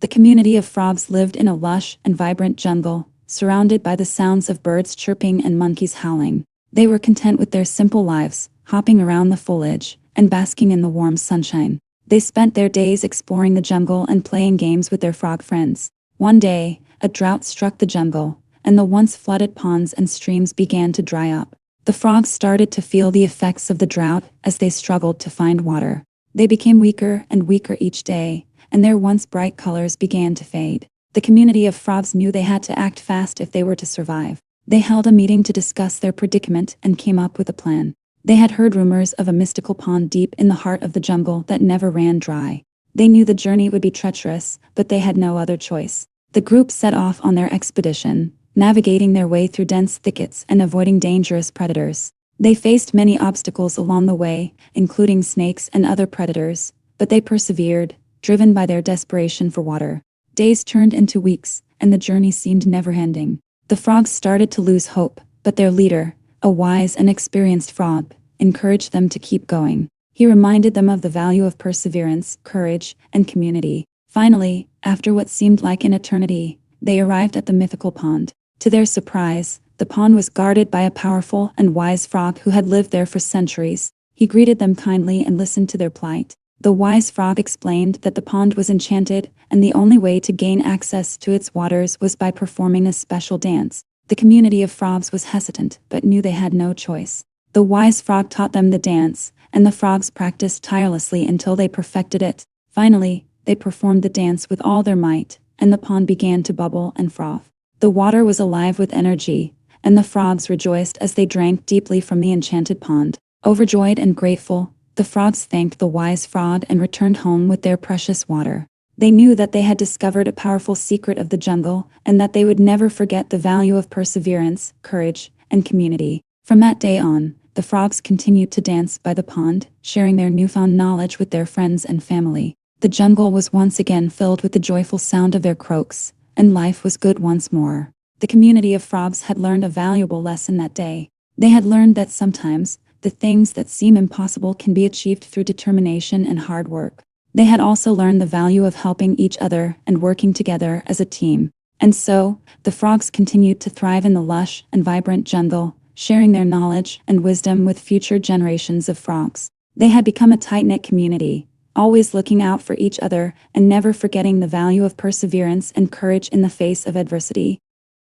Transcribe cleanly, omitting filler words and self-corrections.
The community of frogs lived in a lush and vibrant jungle, surrounded by the sounds of birds chirping and monkeys howling. They were content with their simple lives, hopping around the foliage and basking in the warm sunshine. They spent their days exploring the jungle and playing games with their frog friends. One day, a drought struck the jungle, and the once flooded ponds and streams began to dry up. The frogs started to feel the effects of the drought as they struggled to find water. They became weaker and weaker each day, and their once bright colors began to fade. The community of frogs knew they had to act fast if they were to survive. They held a meeting to discuss their predicament and came up with a plan. They had heard rumors of a mystical pond deep in the heart of the jungle that never ran dry. They knew the journey would be treacherous, but they had no other choice. The group set off on their expedition, navigating their way through dense thickets and avoiding dangerous predators. They faced many obstacles along the way, including snakes and other predators, but they persevered, driven by their desperation for water. Days turned into weeks, and the journey seemed never-ending. The frogs started to lose hope, but their leader, a wise and experienced frog, encouraged them to keep going. He reminded them of the value of perseverance, courage, and community. Finally, after what seemed like an eternity, they arrived at the mythical pond. To their surprise, the pond was guarded by a powerful and wise frog who had lived there for centuries. He greeted them kindly and listened to their plight. The wise frog explained that the pond was enchanted, and the only way to gain access to its waters was by performing a special dance. The community of frogs was hesitant, but knew they had no choice. The wise frog taught them the dance, and the frogs practiced tirelessly until they perfected it. Finally, they performed the dance with all their might, and the pond began to bubble and froth. The water was alive with energy, and the frogs rejoiced as they drank deeply from the enchanted pond. Overjoyed and grateful, the frogs thanked the wise frog and returned home with their precious water. They knew that they had discovered a powerful secret of the jungle, and that they would never forget the value of perseverance, courage, and community. From that day on, the frogs continued to dance by the pond, sharing their newfound knowledge with their friends and family. The jungle was once again filled with the joyful sound of their croaks, and life was good once more. The community of frogs had learned a valuable lesson that day. They had learned that sometimes, the things that seem impossible can be achieved through determination and hard work. They had also learned the value of helping each other and working together as a team. And so, the frogs continued to thrive in the lush and vibrant jungle, sharing their knowledge and wisdom with future generations of frogs. They had become a tight-knit community, always looking out for each other and never forgetting the value of perseverance and courage in the face of adversity.